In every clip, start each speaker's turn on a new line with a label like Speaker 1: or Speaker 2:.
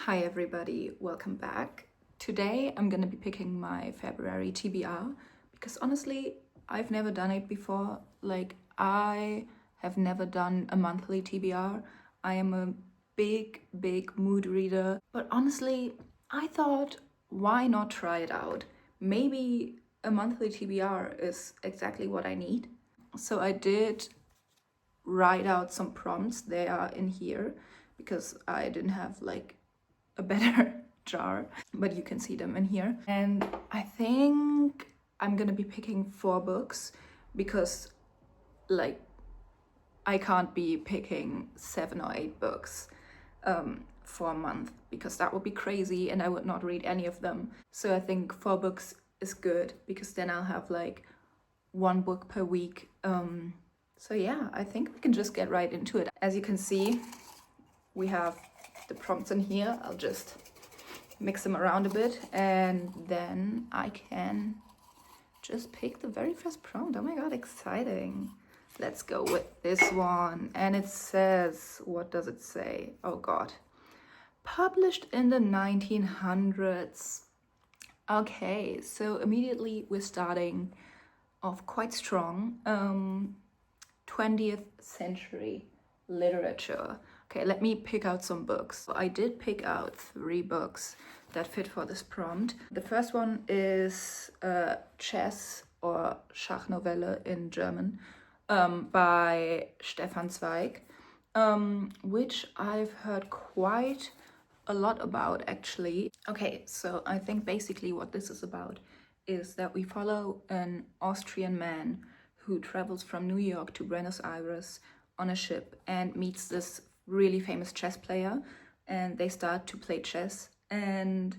Speaker 1: Hi everybody, welcome back. Today I'm gonna be picking my February TBR because honestly, I've never done it before. I have never done a monthly TBR. I am a big mood reader, but honestly, I thought, why not try it out? Maybe a monthly TBR is exactly what I need. So I did write out some prompts. They are in here because I didn't have a better jar, but you can see them in here. And I think I'm gonna be picking 4 books because I can't be picking 7 or 8 books for a month because that would be crazy and I would not read any of them. So I think 4 books is good because then I'll have 1 book per week. So yeah, I think we can just get right into it. As you can see, we have the prompts in here. I'll just mix them around a bit and then I can just pick the very first prompt. Oh my god, exciting. Let's go with this one. And it says, what does it say? Oh god. Published in the 1900s. Okay, so immediately we're starting off quite strong. 20th century literature. Okay, let me pick out some books. I did pick out 3 books that fit for this prompt. The first one is Chess or Schachnovelle in German by Stefan Zweig, which I've heard quite a lot about actually. Okay, so I think basically what this is about is that we follow an Austrian man who travels from New York to Buenos Aires on a ship and meets this really famous chess player, and they start to play chess, and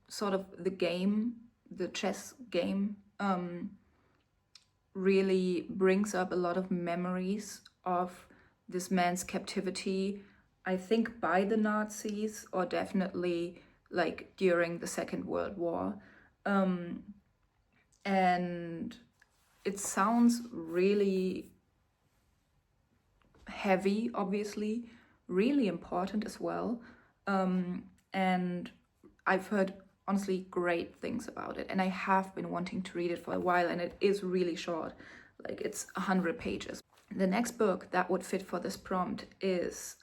Speaker 1: sort of the chess game really brings up a lot of memories of this man's captivity, I think by the Nazis or definitely during the Second World War. And it sounds really heavy, obviously, really important as well. And I've heard honestly great things about it, and I have been wanting to read it for a while, and it is really short, it's 100 pages. The next book that would fit for this prompt is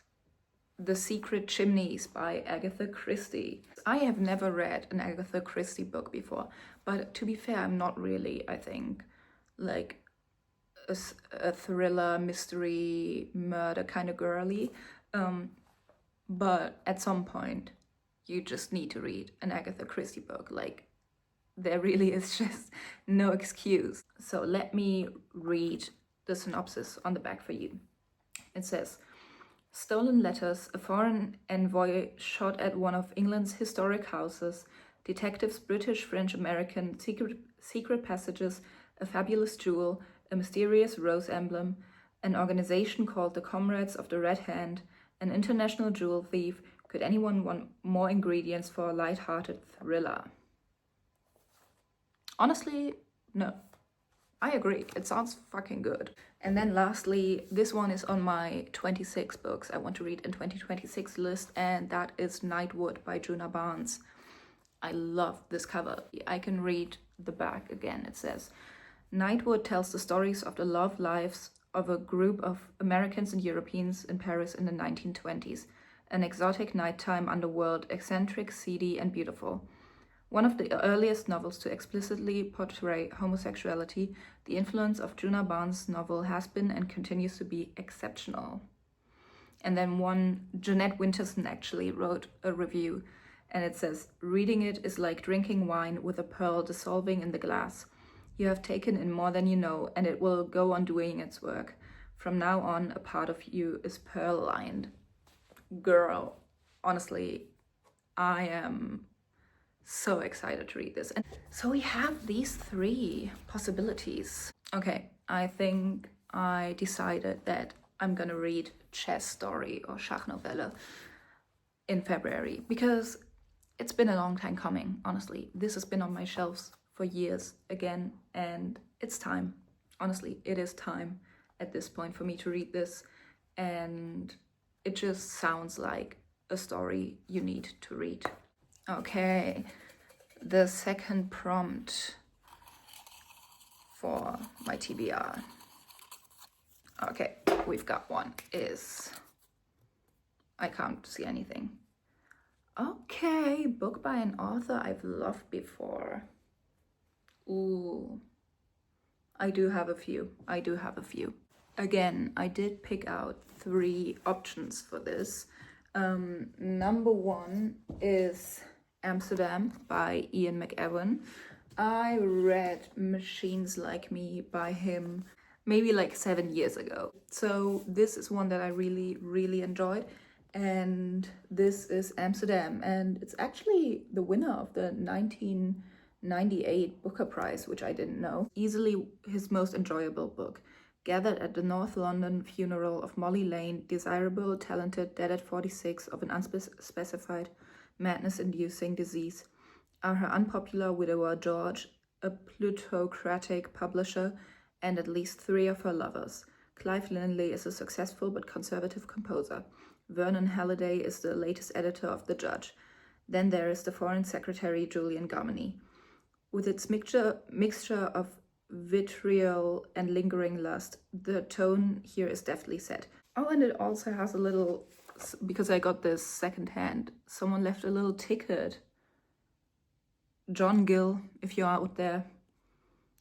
Speaker 1: The Secret Chimneys by Agatha Christie. I have never read an Agatha Christie book before, but to be fair, I'm not really, I think, a thriller, mystery, murder kind of girly. But at some point, you just need to read an Agatha Christie book. There really is just no excuse. So let me read the synopsis on the back for you. It says, stolen letters, a foreign envoy shot at one of England's historic houses, detectives British, French, American, secret passages, a fabulous jewel, a mysterious rose emblem, an organization called the Comrades of the Red Hand, an international jewel thief. Could anyone want more ingredients for a light-hearted thriller? Honestly, no. I agree, it sounds fucking good. And then lastly, this one is on my 26 books I want to read in 2026 list, and that is Nightwood by Djuna Barnes. I love this cover. I can read the back again. It says, Nightwood tells the stories of the love lives of a group of Americans and Europeans in Paris in the 1920s. An exotic nighttime underworld, eccentric, seedy, and beautiful. One of the earliest novels to explicitly portray homosexuality, the influence of Djuna Barnes' novel has been and continues to be exceptional. And then Jeanette Winterson actually wrote a review, and it says, reading it is like drinking wine with a pearl dissolving in the glass. You have taken in more than you know, and it will go on doing its work. From now on, a part of you is pearl-lined. Girl, honestly, I am so excited to read this. And so we have these 3 possibilities. Okay, I think I decided that I'm gonna read Chess Story or Schachnovelle in February because it's been a long time coming, honestly. This has been on my shelves for years again, and it's time. Honestly, it is time at this point for me to read this, and it just sounds like a story you need to read. Okay, the second prompt for my TBR. Okay, we've got one is, I can't see anything. Okay, book by an author I've loved before. Ooh, I do have a few. Again, I did pick out 3 options for this. Number 1 is Amsterdam by Ian McEwan. I read Machines Like Me by him maybe like 7 years ago. So this is one that I really, really enjoyed. And this is Amsterdam. And it's actually the winner of the 1998 Booker Prize, which I didn't know. Easily his most enjoyable book. Gathered at the North London funeral of Molly Lane, desirable, talented, dead at 46 of an unspecified madness-inducing disease, are her unpopular widower George, a plutocratic publisher, and at least 3 of her lovers. Clive Lindley is a successful but conservative composer. Vernon Halliday is the latest editor of The Judge. Then there is the Foreign Secretary Julian Garmany. With its mixture of vitriol and lingering lust, the tone here is deftly set. Oh, and it also has a little, because I got this secondhand, someone left a little ticket. John Gill, if you're out there,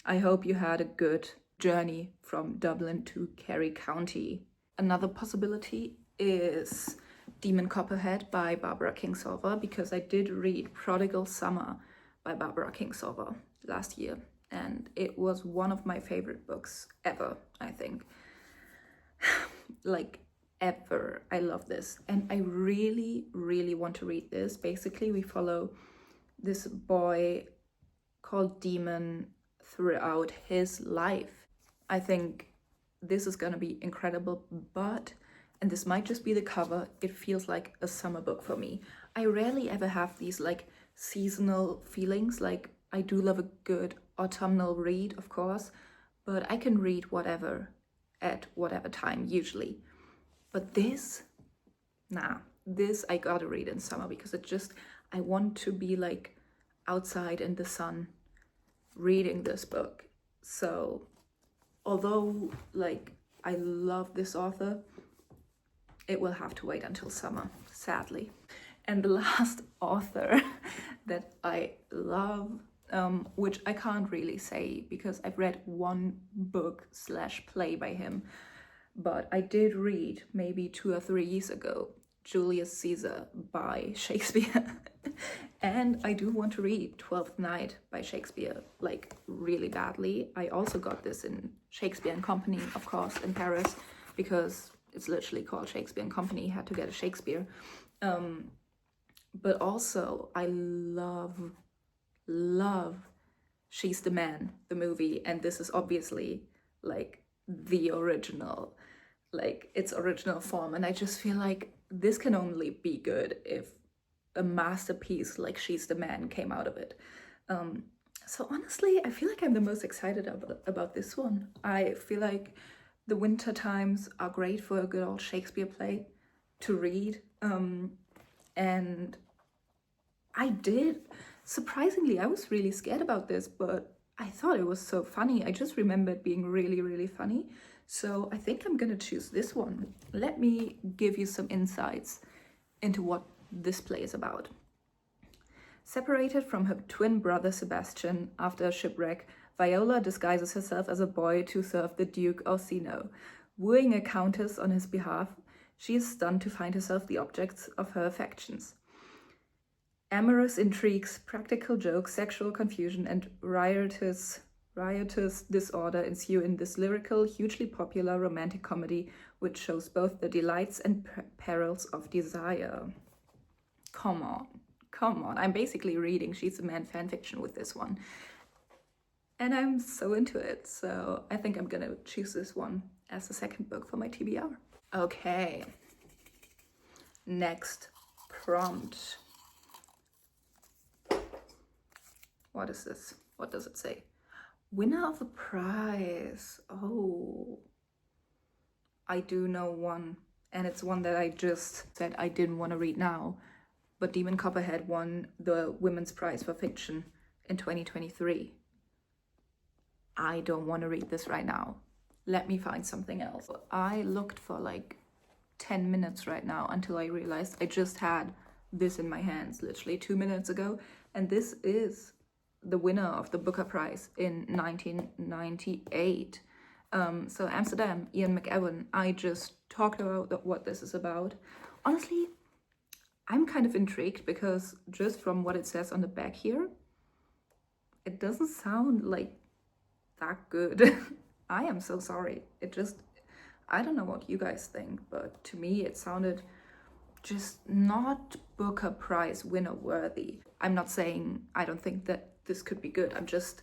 Speaker 1: I hope you had a good journey from Dublin to Kerry County. Another possibility is Demon Copperhead by Barbara Kingsolver, because I did read Prodigal Summer by Barbara Kingsolver last year, and it was one of my favorite books ever, I think. Like, ever. I love this, and I really, really want to read this. Basically, we follow this boy called Demon throughout his life. I think this is gonna be incredible, but, and this might just be the cover, it feels like a summer book for me. I rarely ever have these like seasonal feelings. Like, I do love a good autumnal read, of course, but I can read whatever at whatever time usually. But this, this I gotta read in summer, because it just, I want to be like outside in the sun reading this book. So although like I love this author, it will have to wait until summer, sadly. And the last author that I love, which I can't really say because I've read 1 book / play by him, but I did read maybe 2 or 3 years ago, Julius Caesar by Shakespeare. And I do want to read Twelfth Night by Shakespeare, like really badly. I also got this in Shakespeare and Company, of course, in Paris, because it's literally called Shakespeare and Company, had to get a Shakespeare. But also I love She's the Man, the movie, and this is obviously like the original, like its original form, and I just feel like this can only be good if a masterpiece like She's the Man came out of it. So honestly, I feel like I'm the most excited about this one. I feel like the winter times are great for a good old Shakespeare play to read. And I did, surprisingly, I was really scared about this, but I thought it was so funny. I just remember it being really, really funny. So I think I'm gonna choose this one. Let me give you some insights into what this play is about. Separated from her twin brother Sebastian after a shipwreck, Viola disguises herself as a boy to serve the Duke Orsino. Wooing a countess on his behalf, she is stunned to find herself the object of her affections. Amorous intrigues, practical jokes, sexual confusion, and riotous disorder ensue in this lyrical, hugely popular romantic comedy, which shows both the delights and perils of desire. Come on. I'm basically reading She's the Man fanfiction with this one. And I'm so into it, so I think I'm gonna choose this one as the second book for my TBR. Okay. Next prompt. What is this? What does it say? Winner of a prize. Oh. I do know one and it's one that I just said I didn't want to read now, but Demon Copperhead won the Women's Prize for Fiction in 2023. I don't want to read this right now. Let me find something else. I looked for like 10 minutes right now until I realized I just had this in my hands literally 2 minutes ago, and this is the winner of the Booker Prize in 1998. So Amsterdam, Ian McEwan. I just talked about what this is about. Honestly, I'm kind of intrigued because just from what it says on the back here, it doesn't sound like that good. I am so sorry. I don't know what you guys think, but to me it sounded just not Booker Prize winner worthy. I'm not saying I don't think that this could be good. I'm just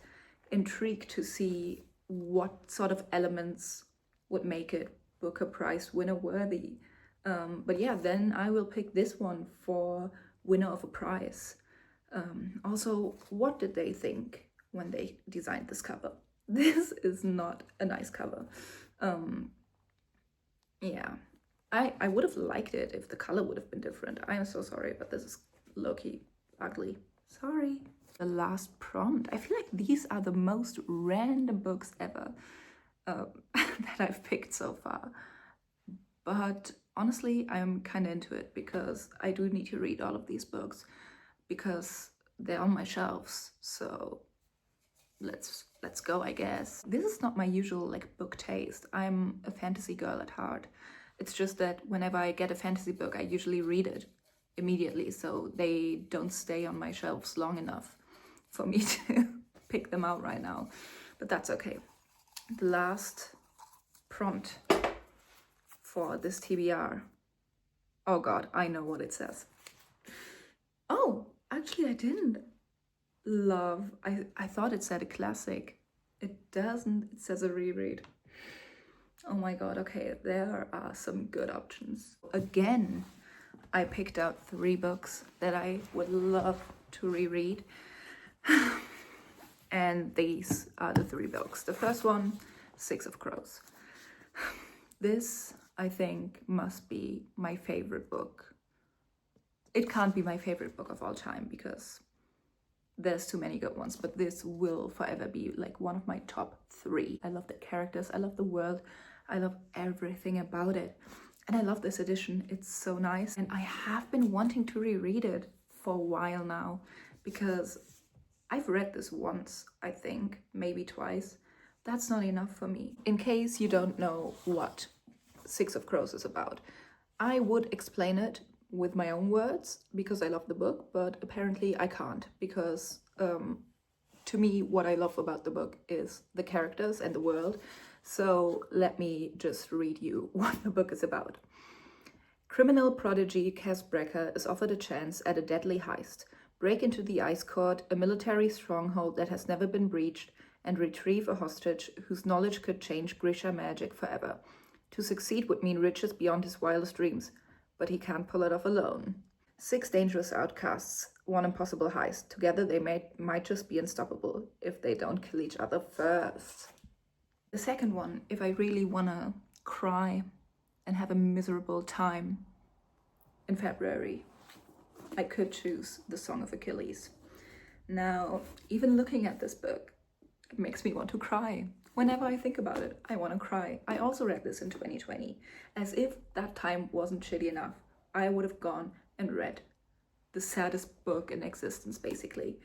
Speaker 1: intrigued to see what sort of elements would make it Booker Prize winner worthy. But yeah, then I will pick this one for winner of a prize. Also, what did they think when they designed this cover? This is not a nice cover. Yeah, I would have liked it if the color would have been different. I am so sorry, but this is low-key ugly. Sorry. The Last Prompt. I feel like these are the most random books ever that I've picked so far. But honestly, I'm kind of into it because I do need to read all of these books because they're on my shelves. So let's go, I guess. This is not my usual like book taste. I'm a fantasy girl at heart. It's just that whenever I get a fantasy book, I usually read it immediately, so they don't stay on my shelves long enough for me to pick them out right now. But that's okay. The last prompt for this TBR. Oh god, I know what it says. Oh, actually I didn't. Love. I thought it said a classic. It doesn't. It says a reread. Oh my god, okay, there are some good options. Again, I picked out 3 books that I would love to reread. And these are the 3 books. The first one, Six of Crows. This, I think, must be my favorite book. It can't be my favorite book of all time because there's too many good ones, but this will forever be like one of my top 3. I love the characters, I love the world, I love everything about it. And I love this edition, it's so nice. And I have been wanting to reread it for a while now because I've read this once, I think, maybe twice. That's not enough for me. In case you don't know what Six of Crows is about, I would explain it with my own words because I love the book, but apparently I can't because to me what I love about the book is the characters and the world. So let me just read you what the book is about. Criminal prodigy Cass Brecker is offered a chance at a deadly heist, break into the Ice Court, a military stronghold that has never been breached, and retrieve a hostage whose knowledge could change Grisha magic forever. To succeed would mean riches beyond his wildest dreams, but he can't pull it off alone. 6 dangerous outcasts, one impossible heist. Together they might just be unstoppable if they don't kill each other first. The second one, if I really wanna cry and have a miserable time in February, I could choose The Song of Achilles. Now, even looking at this book, it makes me want to cry. Whenever I think about it, I want to cry. I also read this in 2020. As if that time wasn't shitty enough, I would have gone and read the saddest book in existence, basically.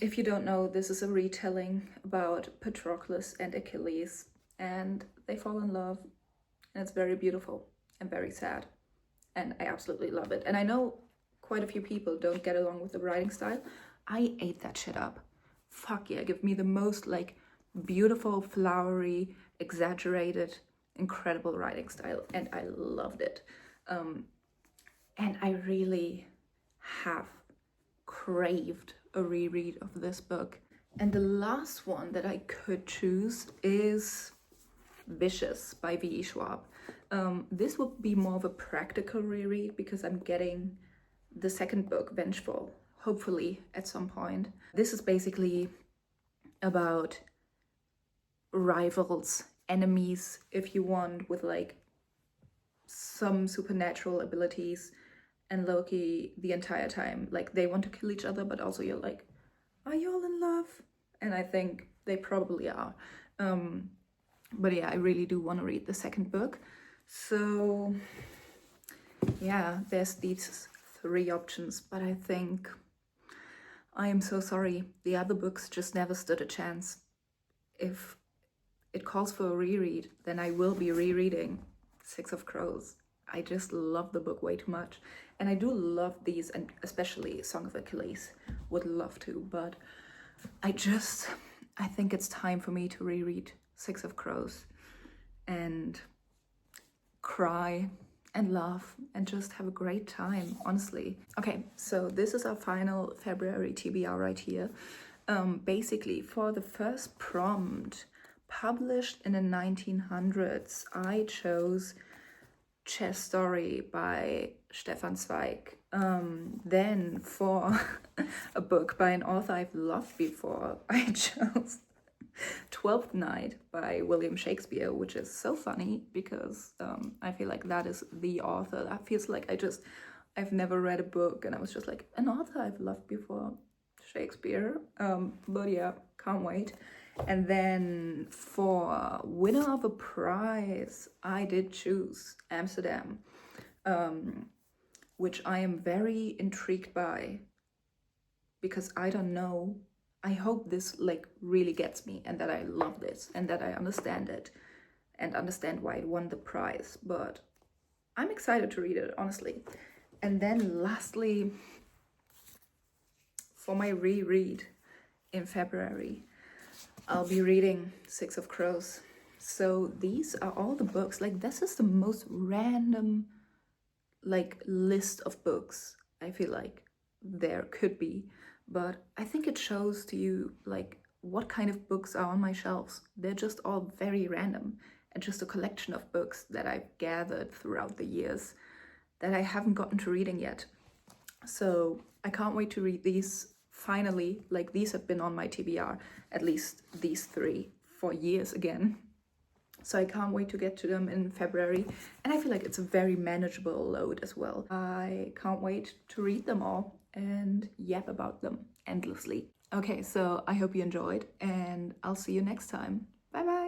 Speaker 1: If you don't know, this is a retelling about Patroclus and Achilles, and they fall in love, and it's very beautiful and very sad, and I absolutely love it. And I know quite a few people don't get along with the writing style. I ate that shit up. Fuck yeah, give me the most like beautiful, flowery, exaggerated, incredible writing style, and I loved it. And I really have craved a reread of this book. And the last one that I could choose is Vicious by V.E. Schwab. This would be more of a practical reread because I'm getting the second book, Vengeful, hopefully at some point. This is basically about rivals, enemies, if you want, with like some supernatural abilities, and Loki the entire time, like, they want to kill each other, but also you're like, are you all in love? And I think they probably are. But yeah, I really do want to read the second book. So yeah, there's these 3 options, but I think I am so sorry. The other books just never stood a chance. If it calls for a reread, then I will be rereading Six of Crows. I just love the book way too much. And I do love these, and especially Song of Achilles. Would love to, but I think it's time for me to reread Six of Crows and cry and laugh and just have a great time, honestly. Okay, so this is our final February TBR right here. Basically, for the first prompt, published in the 1900s, I chose Chess Story by Stefan Zweig. Then for a book by an author I've loved before, I chose Twelfth Night by William Shakespeare, which is so funny because I feel like that is the author. That feels like I've never read a book and I was just like, an author I've loved before, Shakespeare. But yeah, can't wait. And then for winner of a prize, I did choose Amsterdam, which I am very intrigued by because I don't know. I hope this like really gets me and that I love this and that I understand it and understand why it won the prize. But I'm excited to read it, honestly. And then lastly, for my reread in February, I'll be reading Six of Crows. So these are all the books. Like, this is the most random like list of books I feel like there could be, but I think it shows to you like what kind of books are on my shelves. They're just all very random and just a collection of books that I've gathered throughout the years that I haven't gotten to reading yet. So I can't wait to read these finally. Like, these have been on my TBR, at least these 3, for years again. So I can't wait to get to them in February. And I feel like it's a very manageable load as well. I can't wait to read them all and yap about them endlessly. Okay, so I hope you enjoyed and I'll see you next time. Bye bye!